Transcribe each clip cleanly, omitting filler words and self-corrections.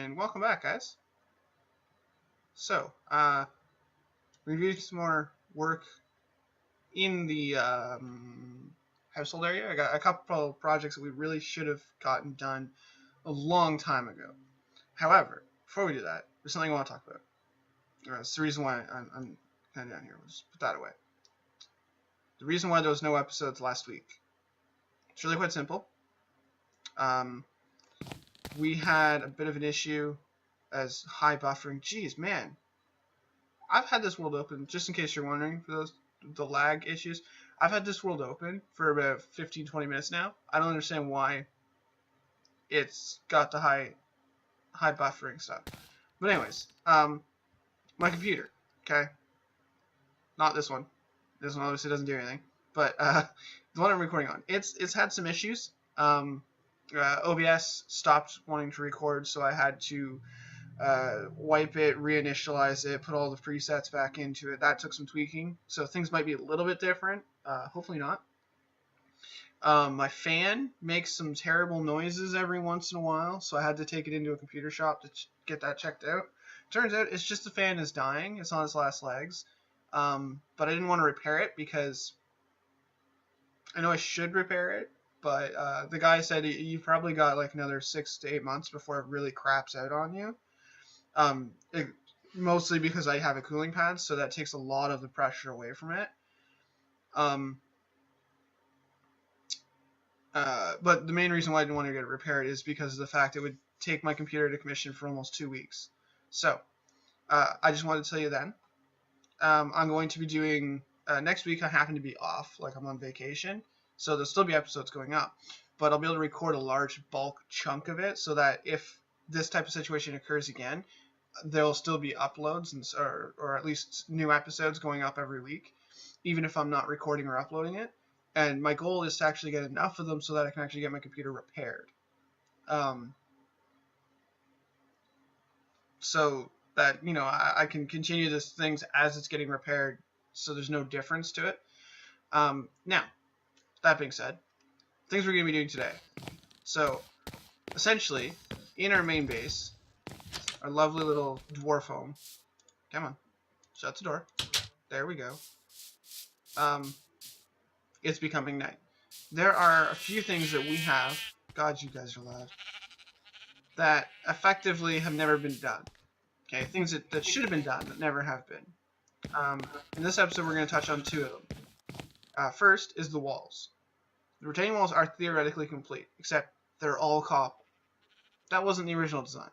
and welcome back, guys. So, reviewing some more work in the household area. I got a couple of projects that we really should have gotten done a long time ago. However, before we do that, there's something I want to talk about. It's the reason why I'm kind of down here. We'll just put that away. The reason why there was no episodes last week. It's really quite simple. We had a bit of an issue as high buffering. Jeez, man. I've had this world open, just in case you're wondering, for the lag issues. I've had this world open for about 15-20 minutes now. I don't understand why it's got the high buffering stuff. But anyways, my computer, okay? Not this one. This one obviously doesn't do anything. But the one I'm recording on, it's had some issues. OBS stopped wanting to record, so I had to wipe it, reinitialize it, put all the presets back into it. That took some tweaking, so things might be a little bit different. Hopefully not. My fan makes some terrible noises every once in a while, so I had to take it into a computer shop to get that checked out. Turns out it's just the fan is dying. It's on its last legs. But I didn't want to repair it because I know I should repair it, but the guy said you've probably got like another 6 to 8 months before it really craps out on you. Mostly because I have a cooling pad, so that takes a lot of the pressure away from it. But the main reason why I didn't want to get it repaired is because of the fact it would take my computer to commission for almost 2 weeks. So, I just wanted to tell you then. I'm going to be doing, next week I happen to be off, like I'm on vacation, so there'll still be episodes going up. But I'll be able to record a large bulk chunk of it so that if this type of situation occurs again, there'll still be uploads or at least new episodes going up every week, even if I'm not recording or uploading it. And my goal is to actually get enough of them so that I can actually get my computer repaired. So that, you know, I can continue this things as it's getting repaired, so there's no difference to it. Now, that being said, things we're going to be doing today. So, essentially, in our main base, our lovely little dwarf home. Come on, shut the door. There we go. It's becoming night. There are a few things that we have. God, you guys are loud. That effectively have never been done. Okay, things that should have been done that never have been. In this episode, we're going to touch on 2 of them. First is the walls. The retaining walls are theoretically complete, except they're all copper. That wasn't the original design.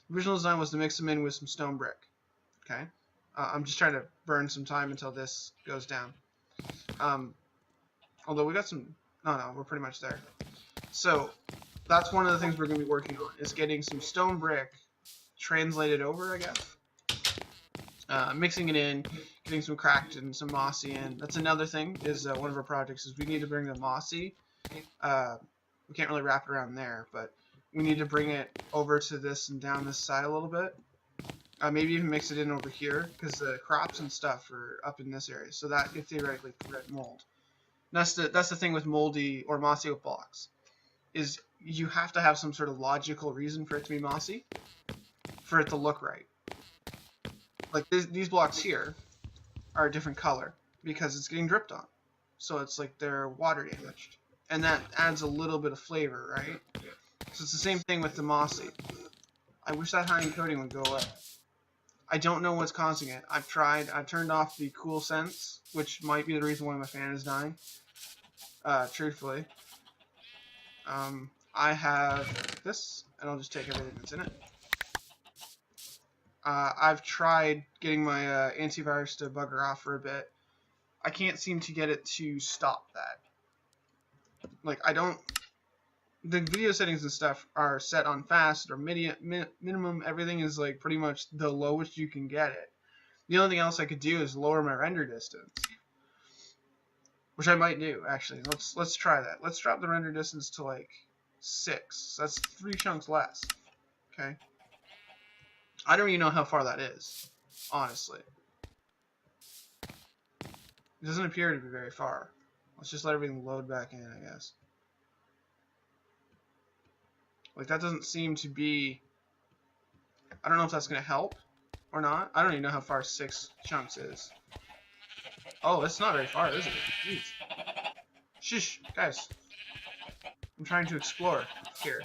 The original design was to mix them in with some stone brick. Okay, I'm just trying to burn some time until this goes down. Although we got some, no, we're pretty much there. So that's one of the things we're going to be working on, is getting some stone brick translated over, I guess. Mixing it in, getting some cracked and some mossy in. That's another thing, is one of our projects, is we need to bring the mossy. We can't really wrap it around there, but we need to bring it over to this and down this side a little bit. Maybe even mix it in over here, because the crops and stuff are up in this area, so that could theoretically prevent mold. That's the thing with moldy or mossy oak blocks, is you have to have some sort of logical reason for it to be mossy, for it to look right. Like these blocks here are a different color because it's getting dripped on, so it's like they're water damaged, and that adds a little bit of flavor, right? So it's the same thing with the mossy. I wish that high coating would go away. I don't know what's causing it. I've tried. I turned off the cool scents, which might be the reason why my fan is dying. Truthfully. I have this, and I'll just take everything that's in it. I've tried getting my antivirus to bugger off for a bit. I can't seem to get it to stop that. Like, the video settings and stuff are set on fast or minimum. Everything is like pretty much the lowest you can get it. The only thing else I could do is lower my render distance, which I might do, actually. Let's try that. Let's drop the render distance to like 6. That's 3 chunks less. Okay. I don't even know how far that is, honestly. It doesn't appear to be very far. Let's just let everything load back in, I guess. Like, that doesn't seem to be I don't know if that's going to help or not. I don't even know how far 6 chunks is. Oh, it's not very far, is it? Jeez. Shush, guys. I'm trying to explore here.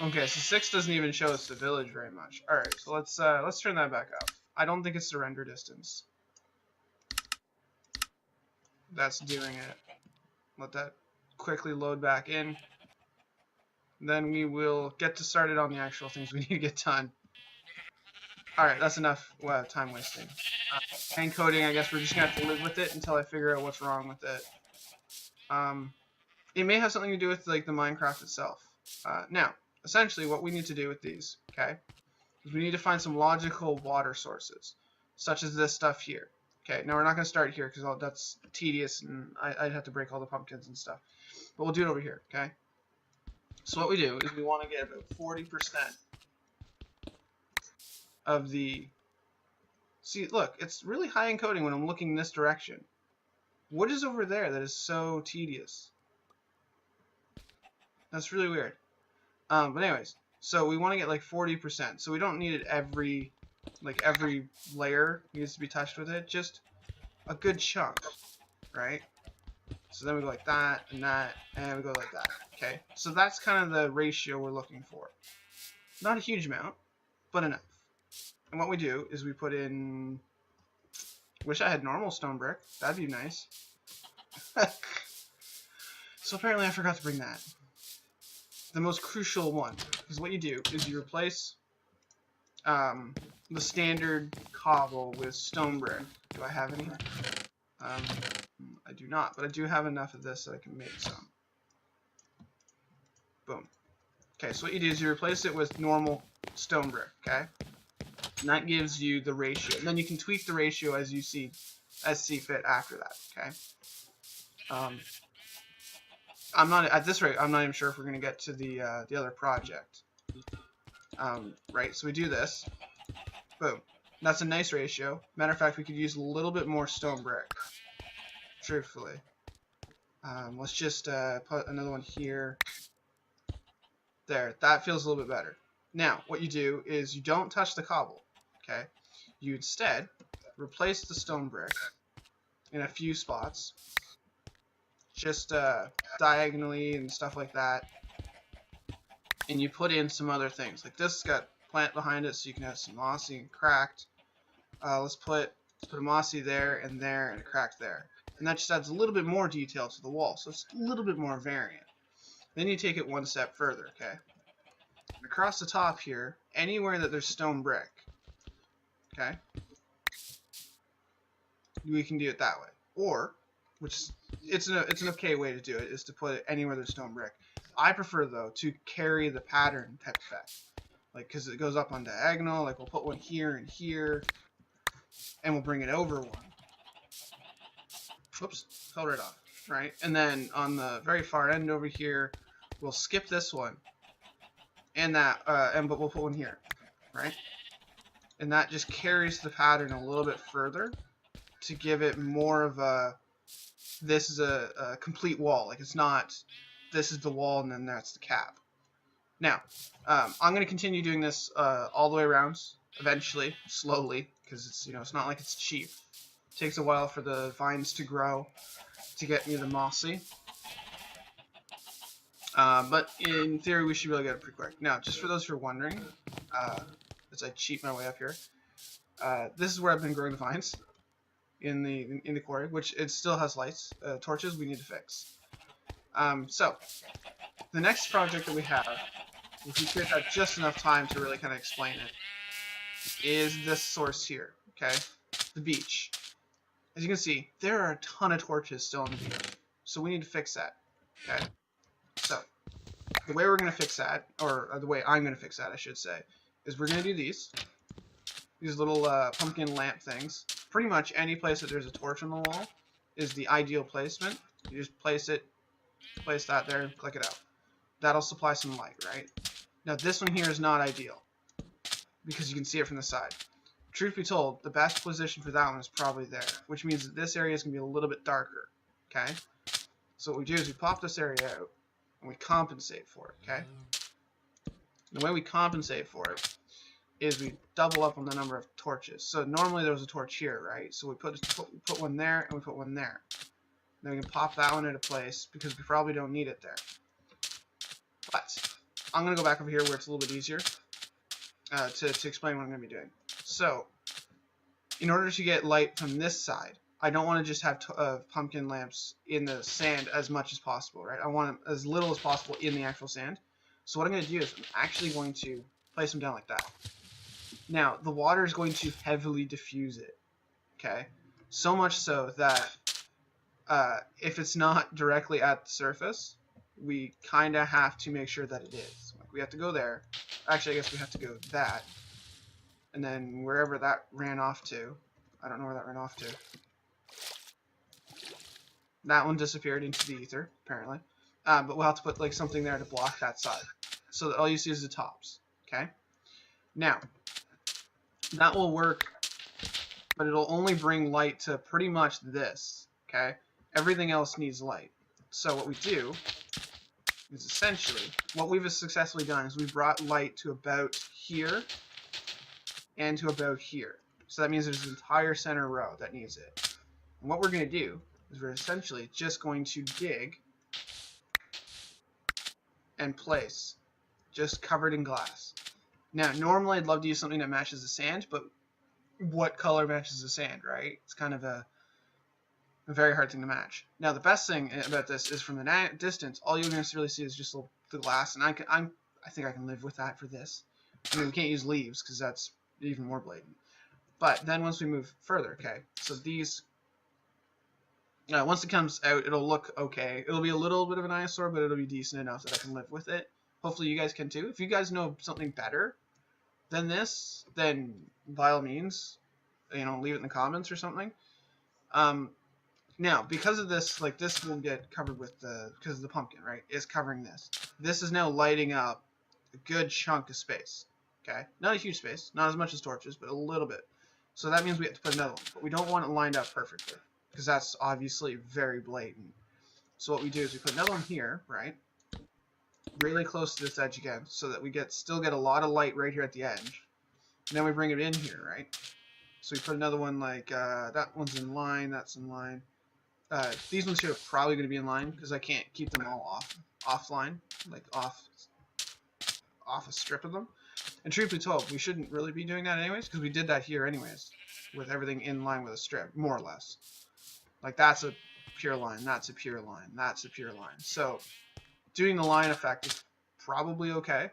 Okay, so 6 doesn't even show us the village very much. Alright, so let's turn that back up. I don't think it's the render distance that's doing it. Let that quickly load back in. Then we will get started on the actual things we need to get done. Alright, that's enough time wasting. Hand coding, I guess we're just going to have to live with it until I figure out what's wrong with it. It may have something to do with like the Minecraft itself. Now, essentially what we need to do with these, okay, is we need to find some logical water sources, such as this stuff here. Okay, now we're not going to start here because that's tedious and I'd have to break all the pumpkins and stuff. But we'll do it over here, okay? So what we do is we want to get about 40% of the... See, look, it's really high encoding when I'm looking in this direction. What is over there that is so tedious? That's really weird. But anyways, so we want to get like 40%. So we don't need it every layer needs to be touched with it. Just a good chunk, right? So then we go like that, and we go like that. Okay, so that's kind of the ratio we're looking for. Not a huge amount, but enough. And what we do is we put in... Wish I had normal stone brick. That'd be nice. So apparently I forgot to bring that. The most crucial one. Because what you do is you replace the standard cobble with stone brick. Do I have any? I do not, but I do have enough of this that I can make some. Boom. Okay, so what you do is you replace it with normal stone brick, okay? And that gives you the ratio. And then you can tweak the ratio as you see fit after that, okay? I'm not, at this rate, I'm not even sure if we're going to get to the other project. Right, so we do this. Boom. That's a nice ratio. Matter of fact, we could use a little bit more stone brick. Truthfully. Let's just put another one here. There. That feels a little bit better. Now, what you do is you don't touch the cobble. Okay? You instead replace the stone brick in a few spots. Just diagonally and stuff like that. And you put in some other things. Like this has got plant behind it, so you can have some mossy and cracked. Let's put a mossy there and a cracked there. And that just adds a little bit more detail to the wall, so it's a little bit more variant. Then you take it one step further, okay? And across the top here, anywhere that there's stone brick, okay? We can do it that way. Or, which it's an okay way to do it, is to put it anywhere there's stone brick. I prefer, though, to carry the pattern type effect. Like, because it goes up on diagonal, like we'll put one here and here, and we'll bring it over one. Whoops, fell right off, right? And then on the very far end over here, we'll skip this one, and but we'll put one here, right? And that just carries the pattern a little bit further to give it more of a, this is a complete wall. Like it's not, this is the wall and then that's the cap. Now, I'm going to continue doing this all the way around, eventually, slowly, because it's, it's not like it's cheap. It takes a while for the vines to grow to get me the mossy. But in theory, we should be able to get it pretty quick. Now, just for those who are wondering, as I cheat my way up here, this is where I've been growing the vines in the quarry, which it still has lights, torches we need to fix. So, the next project that we have, if we could have just enough time to really kind of explain it, is this source here, okay? The beach. As you can see, there are a ton of torches still on the beach, so we need to fix that, okay? So, the way we're going to fix that, or the way I'm going to fix that, I should say, is we're going to do these little pumpkin lamp things. Pretty much any place that there's a torch on the wall is the ideal placement. You just place that there, and click it out. That'll supply some light, right? Now this one here is not ideal, because you can see it from the side. Truth be told, the best position for that one is probably there, which means that this area is going to be a little bit darker, okay? So what we do is we pop this area out, and we compensate for it, okay? The way we compensate for it is we double up on the number of torches. So normally there was a torch here, right? So we put one there and we put one there. Then we can pop that one into place because we probably don't need it there. But I'm going to go back over here where it's a little bit easier to explain what I'm going to be doing. So in order to get light from this side, I don't want to just have pumpkin lamps in the sand as much as possible, right? I want as little as possible in the actual sand. So what I'm going to do is I'm actually going to place them down like that. Now, the water is going to heavily diffuse it, okay? So much so that if it's not directly at the surface, we kind of have to make sure that it is. Like we have to go there. Actually, I guess we have to go that. And then wherever that ran off to, I don't know where that ran off to. That one disappeared into the ether, apparently. But we'll have to put like something there to block that side. So that all you see is the tops, okay? Now, that will work, but it'll only bring light to pretty much this, okay? Everything else needs light. So what we do is essentially, what we've successfully done is we've brought light to about here and to about here. So that means there's an entire center row that needs it. And what we're going to do is we're essentially just going to dig and place, just covered in glass. Now, normally I'd love to use something that matches the sand, but what color matches the sand, right? It's kind of a very hard thing to match. Now, the best thing about this is from the distance, all you're going to really see is just the glass, and I think I can live with that for this. I mean, we can't use leaves because that's even more blatant. But then once we move further, okay, so these, once it comes out, it'll look okay. It'll be a little bit of an eyesore, but it'll be decent enough that I can live with it. Hopefully you guys can too. If you guys know something better than this, then by all means, leave it in the comments or something. Now, because of this, like this will get covered with because of the pumpkin, right? It's covering this. This is now lighting up a good chunk of space. Okay, not a huge space, not as much as torches, but a little bit. So that means we have to put another one, but we don't want it lined up perfectly because that's obviously very blatant. So what we do is we put another one here, right? Really close to this edge again, so that we still get a lot of light right here at the edge. And then we bring it in here, right? So we put another one like that one's in line, that's in line. These ones here are probably going to be in line because I can't keep them all offline, like off a strip of them. And truth be told, we shouldn't really be doing that anyways because we did that here anyways, with everything in line with a strip, more or less. Like that's a pure line, that's a pure line, that's a pure line. So doing the line effect is probably okay.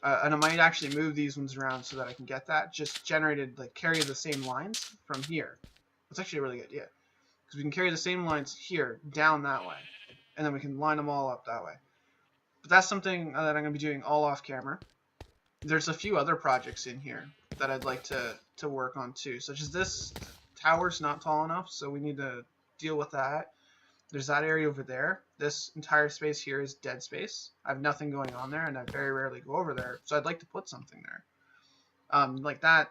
And I might actually move these ones around so that I can get that just generated, like carry the same lines from here. That's actually a really good idea. Because we can carry the same lines here down that way. And then we can line them all up that way. But that's something that I'm going to be doing all off camera. There's a few other projects in here that I'd like to work on too. Such as this tower's not tall enough, so we need to deal with that. There's that area over there. This entire space here is dead space. I have nothing going on there, and I very rarely go over there. So I'd like to put something there. Like that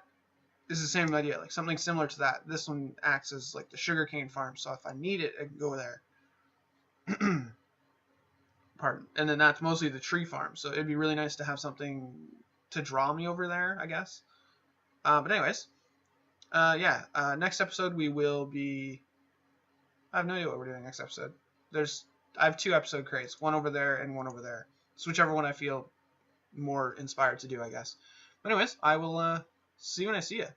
is the same idea, like something similar to that. This one acts as like the sugarcane farm, so if I need it, I can go there. Pardon. And then that's mostly the tree farm, so it'd be really nice to have something to draw me over there, I guess. But anyways, yeah, next episode we will be... I have no idea what we're doing next episode. I have 2 episode crates, one over there and one over there. So whichever one I feel more inspired to do, I guess. But anyways, I will see you when I see you.